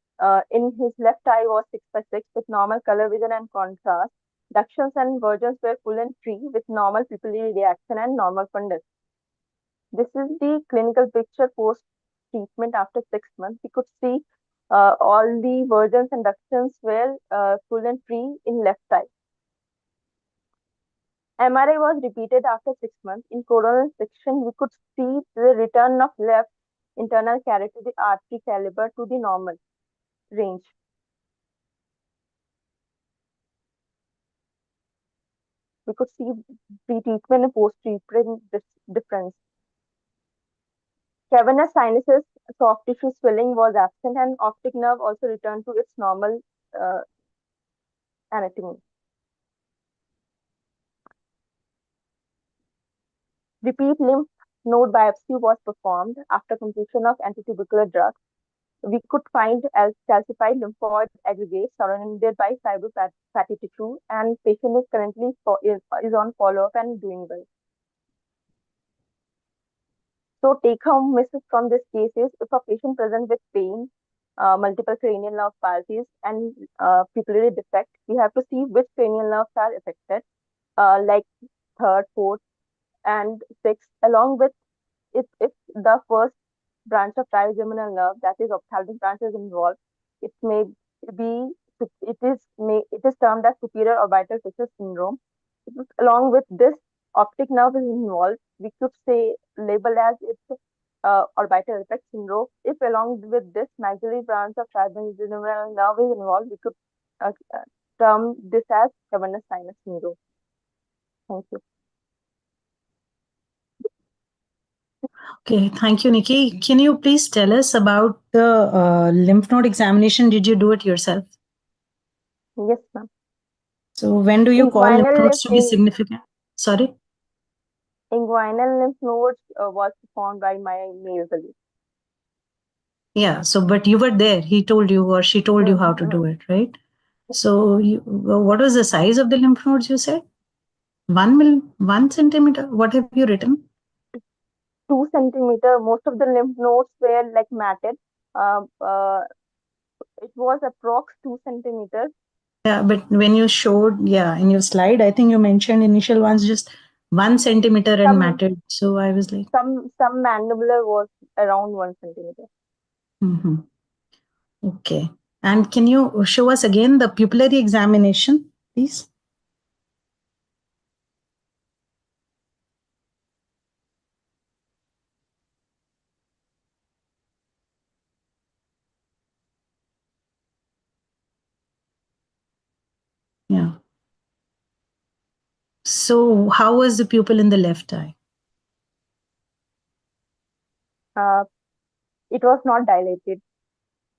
in his left eye was 6/6 with normal color vision and contrast. Ductions and versions were full and free with normal pupillary reaction and normal fundus. This is the clinical picture post treatment after 6 months. We could see all the versions and ductions were full and free in left eye. MRI was repeated after 6 months. In coronal section, we could see the return of left internal carotid artery caliber to the normal range. We could see pre-treatment and post-treatment difference. Cavernous sinuses, soft tissue swelling was absent, and optic nerve also returned to its normal anatomy. Repeat lymph node biopsy was performed after completion of antitubercular drugs. We could find as calcified lymphoid aggregates surrounded by fibrofatty tissue, and patient is currently is on follow-up and doing well. So take-home message from this case is, if a patient presents with pain, multiple cranial nerve palsies, and pupillary defect, we have to see which cranial nerves are affected, like third, fourth, and sixth, along with if the first branch of trigeminal nerve, that is ophthalmic branch, is involved, it may be it is termed as superior orbital fissure syndrome. Along with this optic nerve is involved, we could say label as it's orbital apex syndrome. If along with this maxillary branch of trigeminal nerve is involved, we could term this as cavernous sinus syndrome. Thank you. Okay, thank you, Nikki. Can you please tell us about the lymph node examination? Did you do it yourself? Yes, ma'am. So when do you call lymph Inguinal nodes to be significant? Sorry? Inguinal lymph nodes was performed by my male colleague. Yeah, so but you were there. He told you or she told you how to do it, right? So what was the size of the lymph nodes you said? 1 centimeter? What have you written? 2 centimeter. Most of the lymph nodes were like matted. It was approx 2 centimeters. Yeah, but when you showed, in your slide, I think you mentioned initial ones just 1 centimeter and matted. So I was like, some mandibular was around 1 centimeter. Okay. And can you show us again the pupillary examination, please? Yeah. So how was the pupil in the left eye? It was not dilated,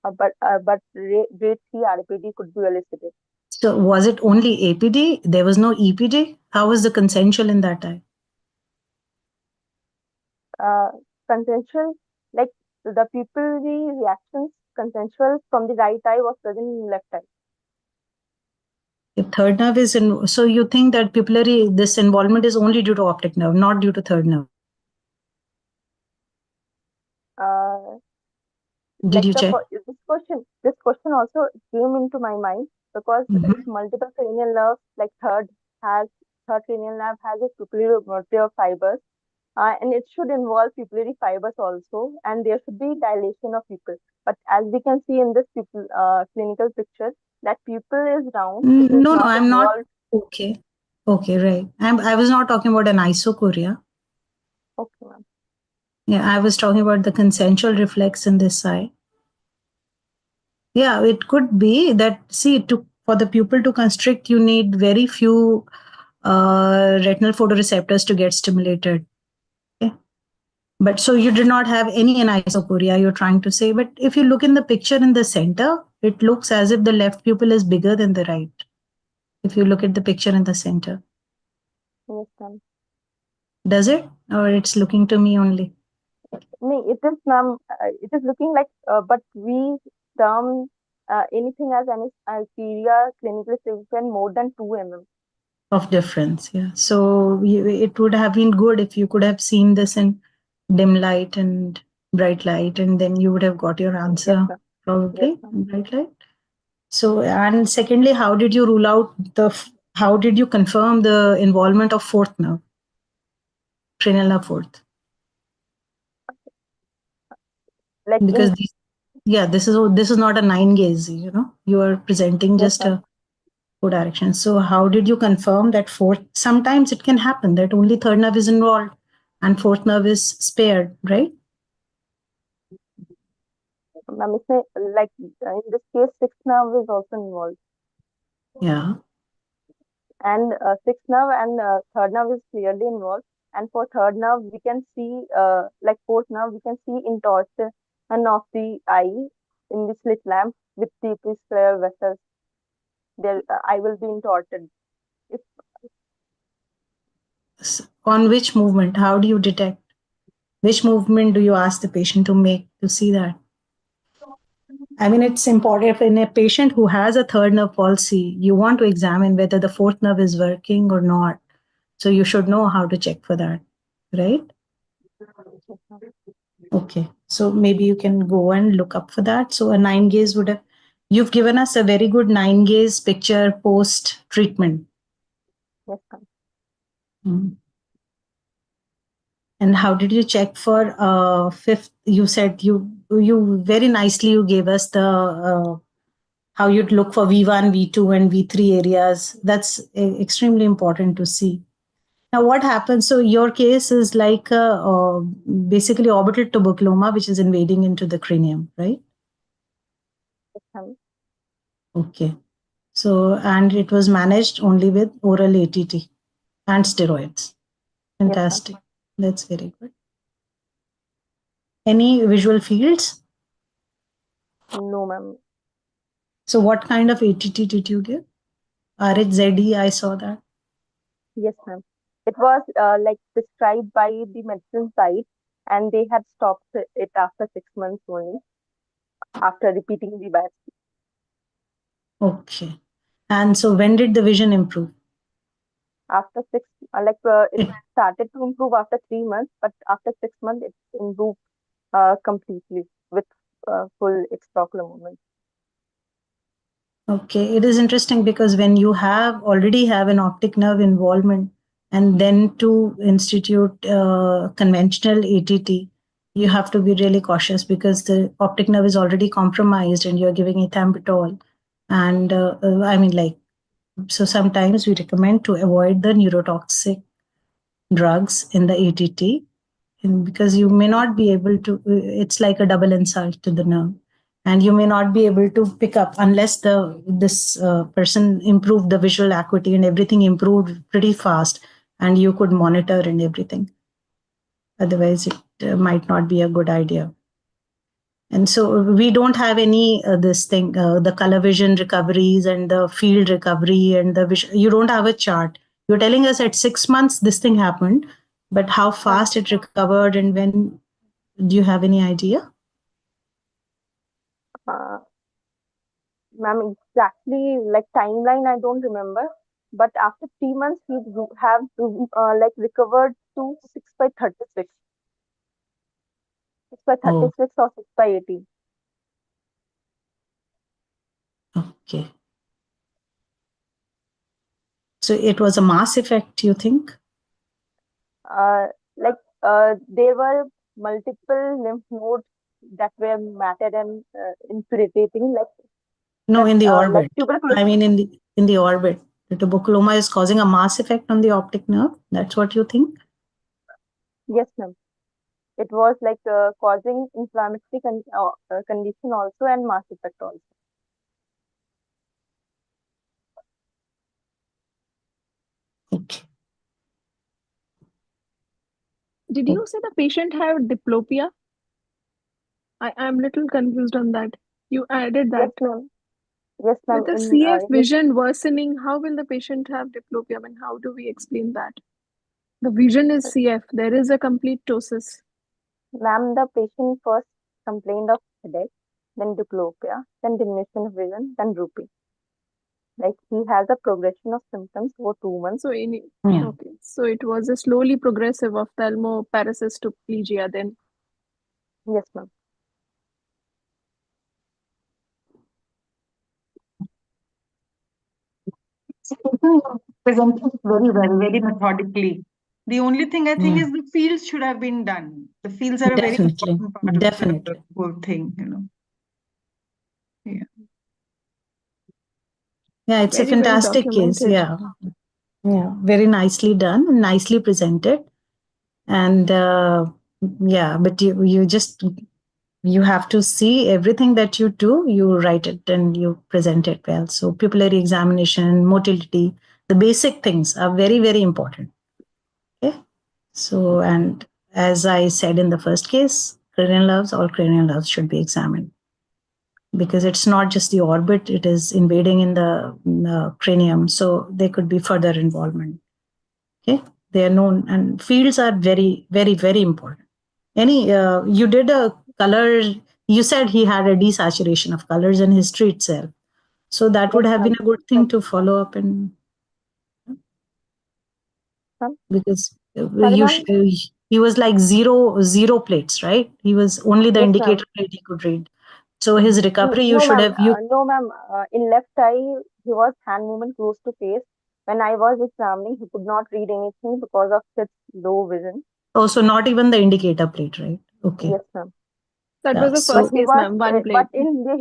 but grade 3 RPD could be elicited. So was it only APD? There was no EPD? How was the consensual in that eye? Consensual, like the pupillary reactions, consensual from the right eye was present in left eye. If third nerve is in, so you think that pupillary, this involvement is only due to optic nerve, not due to third nerve. Did Like you check? this question also came into my mind because if multiple cranial nerves, like third cranial nerve has a pupillary motor fibers, and it should involve pupillary fibers also, and there should be dilation of pupil. But as we can see in this clinical picture, that pupil is round. It is No, not I'm not. involved. Okay. Okay, right. I was not talking about an isochoria. Okay, ma'am. Yeah, I was talking about the consensual reflex in this eye. Yeah, it could be that, see, for the pupil to constrict, you need very few retinal photoreceptors to get stimulated. Okay. But so you did not have any anisocoria, you're trying to say. But if you look in the picture in the center, it looks as if the left pupil is bigger than the right. If you look at the picture in the center. Yes, ma'am. Does it? Or it's looking to me only? No, it is, ma'am. It is looking like, but we term anything as anesthesia clinically significant more than 2 mm. Of difference, yeah. So it would have been good if you could have seen this in dim light and bright light, and then you would have got your Yes, answer ma'am. Yes, probably ma'am. in bright light. So, and secondly, how did you rule out how did you confirm the involvement of fourth nerve, cranial nerve fourth? Like Because in this is not a 9 gaze, you are presenting yes, just ma'am. a co-direction. So how did you confirm that fourth? Sometimes it can happen that only third nerve is involved and fourth nerve is spared, right? Ma'am, like in this case, sixth nerve is also involved, Yeah. and sixth nerve and third nerve is clearly involved. And for third nerve, we can see, like fourth nerve, we can see intorsion of the eye in the slit lamp with the scleral vessels. Their eye will be intorted. If On which movement? How do you detect? Which movement do you ask the patient to make to see that? I mean, it's important if in a patient who has a third nerve palsy, you want to examine whether the fourth nerve is working or not. So you should know how to check for that, right? Okay. So maybe you can go and look up for that. So a 9 gaze would have, you've given us a very good 9 gaze picture post treatment. yes, ma'am. Mm. And how did you check for fifth? You said you very nicely you gave us the how you'd look for V1, V2, and V3 areas. That's extremely important to see. Now, what happens? So your case is like basically orbital tuberculoma, which is invading into the cranium, right? Yes, ma'am. Okay. So, and it was managed only with oral ATT and steroids. Yes, Fantastic. That's very good. Any visual fields? ma'am. No, ma'am. So, what kind of ATT did you give? RHZE, I saw that. Yes, ma'am. It was like prescribed by the medicine side, and they had stopped it after 6 months only, after repeating the biopsy. Okay. And so, when did the vision improve? After it started to improve after 3 months, but after 6 months, it improved completely with full extraocular movement. Okay, it is interesting because when you already have an optic nerve involvement and then to institute conventional ATT, you have to be really cautious because the optic nerve is already compromised and you're giving ethambutol. And I mean, like, so sometimes we recommend to avoid the neurotoxic drugs in the ATT and because you may not be able to, it's like a double insult to the nerve and you may not be able to pick up unless this person improved the visual acuity and everything improved pretty fast. and you could monitor and everything. Otherwise, it might not be a good idea. And so we don't have any this thing, the color vision recoveries and the field recovery and the vision. You don't have a chart. You're telling us at 6 months this thing happened, but how fast it recovered and when, do you have any idea? Ma'am, exactly like timeline I don't remember, but after 3 months he have like recovered to 6/36, 6/36 or 6/80. Okay. So it was a mass effect, you think? Like there were multiple lymph nodes that were matted and infiltrating, like No, in the like orbit. tuberculosis. I mean, in the orbit, the tuberculoma is causing a mass effect on the optic nerve. That's what you think? Yes, ma'am. It was like causing inflammatory condition also and mass effect also. Okay. Did you say the patient had diplopia? I'm little confused on that. You added Yes, that. ma'am. Yes, ma'am. With the In CF his, vision worsening, how will the patient have diplopia? I mean, how do we explain that? The vision is CF. There is a complete ptosis. ma'am, the patient first complained of headache, then diplopia, then diminution of vision, then drooping. Like he has a progression of symptoms for 2 months. So in Yeah. okay, so it was a slowly progressive ophthalmoparasitoplegia then. Yes, ma'am. Presented very well, very methodically. The only thing I think Yeah. is the fields should have been done. The fields are a very Definitely. important part of the Definitely. whole thing, you know. Yeah. Yeah, it's a Very well fantastic case. documented. Yeah. Yeah. Very nicely done and nicely presented. And yeah, but you just, you have to see everything that you do, you write it and you present it well. So pupillary examination, motility, the basic things are very, very important. Okay. So, and as I said in the first case, all cranial nerves should be examined because it's not just the orbit, it is invading in the cranium. So there could be further involvement. Okay. They are known, and fields are very, very, very important. You did a color, you said he had a desaturation of colors in history itself. So that would Yes, have been ma'am. a good thing to follow up, and Ma'am. because Sorry, ma'am. he was like zero plates, right? He was only the Yes, ma'am. indicator plate he could read. So his recovery, you No, should ma'am. have, you No, ma'am. In left eye, he was hand movement close to face. When I was examining, he could not read anything because of his low vision. also not even the indicator plate, right? Okay. Yes, ma'am. That Yeah. was the But first So he case, was, ma'am. One but plate. in the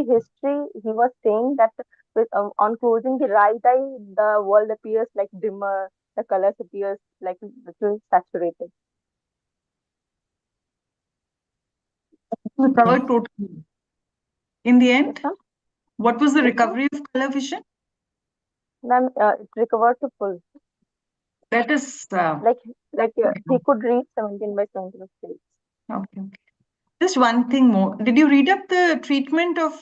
history, he was saying that with on closing the right eye, the world appears like dimmer. The colors appears like little saturated. Recovered totally. In the Yes, end, ma'am. what was the Yes, ma'am. recovery of color vision? Ma'am, it recovered to full. That is Like he could read 17/17 states. okay. Just one thing more. Did you read up the treatment of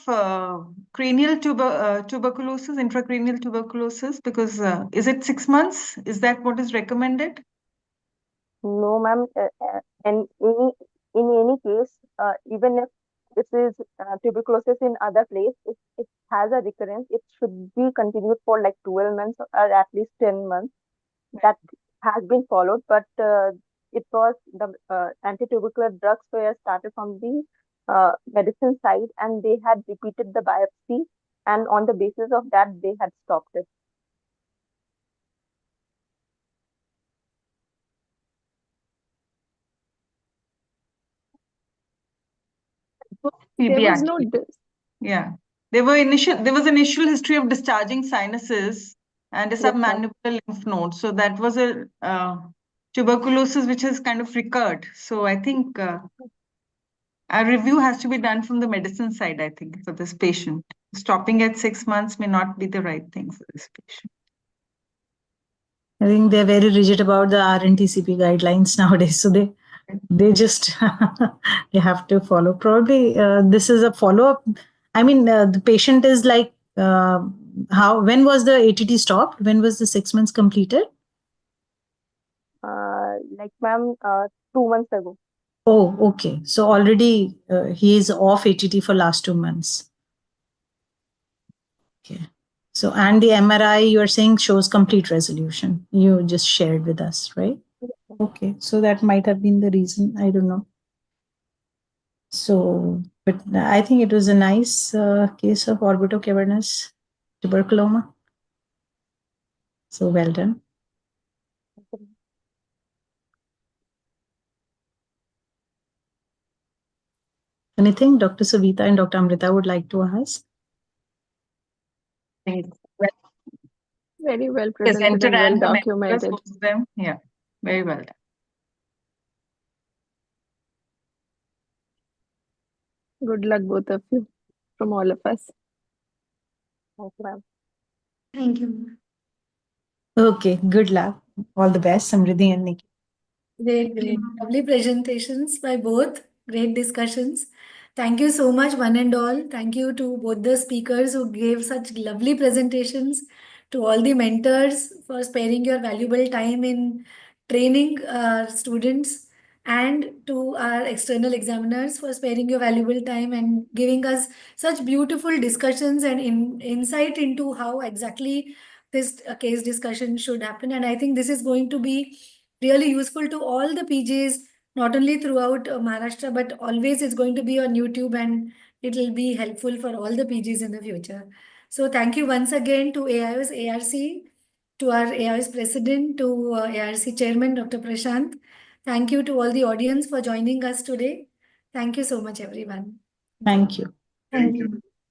cranial tuberculosis, intracranial tuberculosis? Because is it 6 months? Is that what is recommended? No, ma'am. And in any case, even if this is tuberculosis in other place, if it has a recurrence, it should be continued for like 12 months or at least 10 months. That has been followed, but it was the anti-tubercular drugs were started from the medicine side, and they had repeated the biopsy, and on the basis of that, they had stopped it. There TB was no actually. Yeah. There was an initial history of discharging sinuses and a Yes, ma'am. submandibular lymph node. So that was a tuberculosis which has kind of recurred. So I think a review has to be done from the medicine side, I think, for this patient. Stopping at 6 months may not be the right thing for this patient. I think they're very rigid about the RNTCP guidelines nowadays. So they just they have to follow. Probably this is a follow up. I mean, the patient is like when was the ATT stopped? When was the 6 months completed? Like ma'am, 2 months ago. Oh, okay. So already he is off ATT for last 2 months. Okay. So and the MRI you are saying shows complete resolution. You just shared with us, right? Okay. So that might have been the reason. I don't know. So, but I think it was a nice case of orbitocavernous tuberculoma. So well done. Anything Dr. Savita and Dr. Amrita would like to ask? Very well presented Presented and well and the mentors, documented. both of them. Yeah, very well done. Good luck, both of you, from all of us. Thank you, ma'am. Thank you, ma'am. Okay, good luck. All the best, Samriddhi and Nikki. Great. Lovely presentations by both. Great discussions. Thank you so much, one and all. Thank you to both the speakers who gave such lovely presentations, to all the mentors for sparing your valuable time in training our students, and to our external examiners for sparing your valuable time and giving us such beautiful discussions and insight into how exactly this case discussion should happen. And I think this is going to be really useful to all the PGs, not only throughout Maharashtra, but always it's going to be on YouTube, and it will be helpful for all the PGs in the future. So thank you once again to AIOS ARC, to our AIOS president, to ARC chairman, Dr. Prashant. Thank you to all the audience for joining us today. Thank you so much, everyone. Thank you. Thank you.